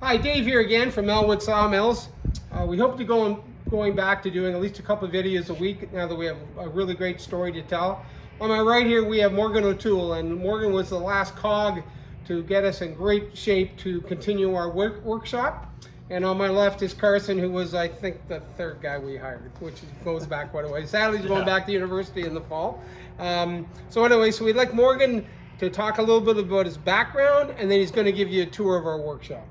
Hi, Dave here again from Malwood Sawmills. We hope to going back to doing at least a couple of videos a week now that we have a really great story to tell. On my right here we have Morgan O'Toole, and Morgan was the last cog to get us in great shape to continue our workshop. And on my left is Carson, who was, I think, the third guy we hired, which goes back quite a way. Sadly, he's going back to university in the fall. So we'd like Morgan to talk a little bit about his background, and then he's going to give you a tour of our workshop.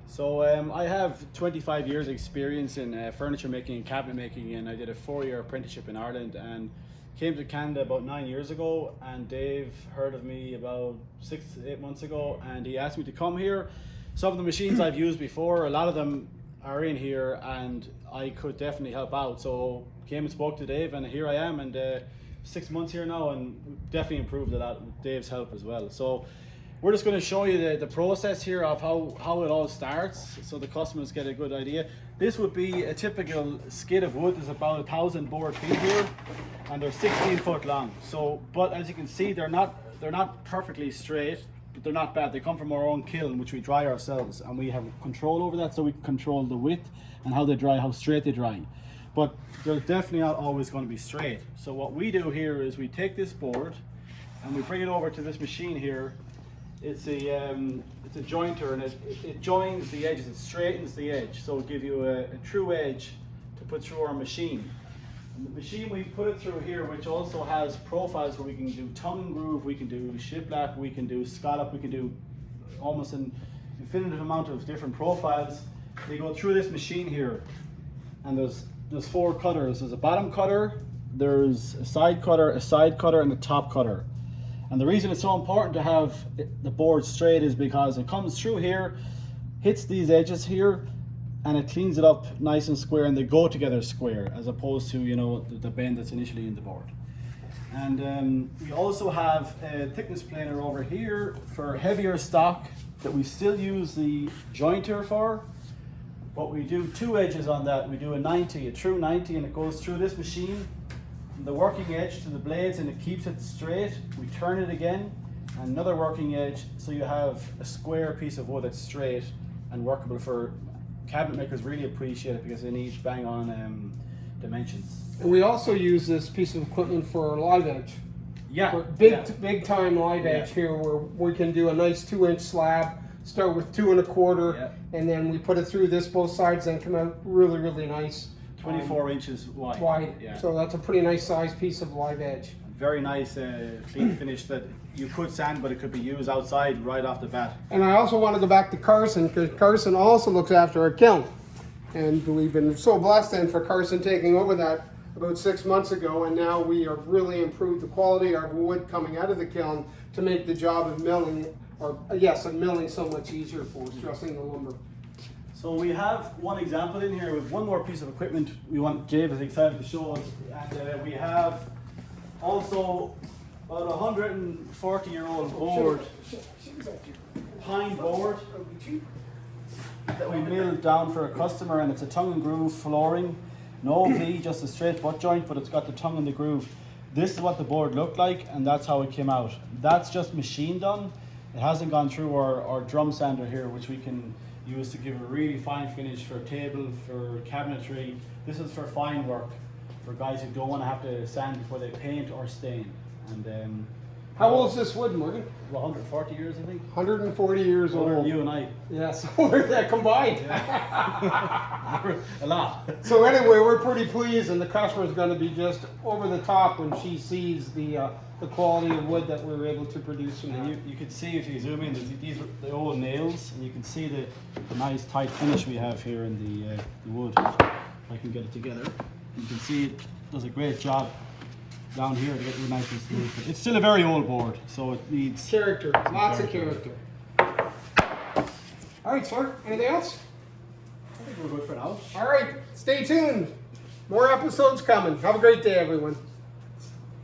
So I have 25 years experience in furniture making and cabinet making, and I did a 4-year apprenticeship in Ireland and came to Canada about 9 years ago. And Dave heard of me about 6 to 8 months ago, and he asked me to come here. Some of the machines I've used before, a lot of them are in here, and I could definitely help out. So came and spoke to Dave, and here I am, and 6 months here now, and definitely improved a lot with Dave's help as well. So we're just going to show you the process here of how it all starts, so the customers get a good idea. This would be a typical skid of wood. There's about 1,000 board feet here, and they're 16 foot long. So, but as you can see, they're not perfectly straight, but they're not bad. They come from our own kiln, which we dry ourselves, and we have control over that, so we can control the width and how they dry, how straight they dry. But they're definitely not always going to be straight. So what we do here is we take this board and we bring it over to this machine here. It's a jointer, and it joins the edges, it straightens the edge, so it'll give you a true edge to put through our machine. And the machine we put it through here, which also has profiles where we can do tongue and groove, we can do shiplap, we can do scallop, we can do almost an infinite amount of different profiles. They go through this machine here, and there's 4 cutters. There's a bottom cutter, there's a side cutter, and a top cutter. And the reason it's so important to have the board straight is because it comes through here, hits these edges here, and it cleans it up nice and square, and they go together square, as opposed to, you know, the bend that's initially in the board. And we also have a thickness planer over here for heavier stock that we still use the jointer for, but we do 2 edges on that. We do a true 90, and it goes through this machine, the working edge to the blades, and it keeps it straight. We turn it again, and another working edge, so you have a square piece of wood that's straight and workable. For cabinet makers really appreciate it because they need bang on dimensions. And we also use this piece of equipment for live edge. Yeah, for big time live edge here, where we can do a nice 2-inch slab, start with 2 1/4, and then we put it through this both sides and come out really nice. 24 inches wide. Yeah. So that's a pretty nice sized piece of live edge. Very nice clean finish that you could sand, but it could be used outside right off the bat. And I also want to go back to Carson, because Carson also looks after our kiln. And we've been so blessed then for Carson taking over that about 6 months ago, and now we have really improved the quality of wood coming out of the kiln to make the job of milling, so much easier for us, dressing the lumber. So we have one example in here with one more piece of equipment we want Dave is excited to show us, and we have also about 140-year-old board, pine board, that we milled down for a customer, and it's a tongue and groove flooring, no V, just a straight butt joint, but it's got the tongue and the groove. This is what the board looked like, and that's how it came out. That's just machine done. It hasn't gone through our drum sander here, which we can use to give a really fine finish for table, for cabinetry. This is for fine work, for guys who don't want to have to sand before they paint or stain. And how old is this wood, Morgan? 140 years, I think. 140 years older old. than you and I. Yes, older than combined. Yeah. A lot. So anyway, we're pretty pleased, and the customer's going to be just over the top when she sees the quality of wood that we were able to produce. And you can see, if you zoom in, these are the old nails, and you can see the nice tight finish we have here in the wood. If I can get it together, you can see it does a great job down here to get it nice and smooth. But it's still a very old board, so it needs character, lots of character. All right, sir. Anything else? I think we're good for now. All right, stay tuned. More episodes coming. Have a great day, everyone.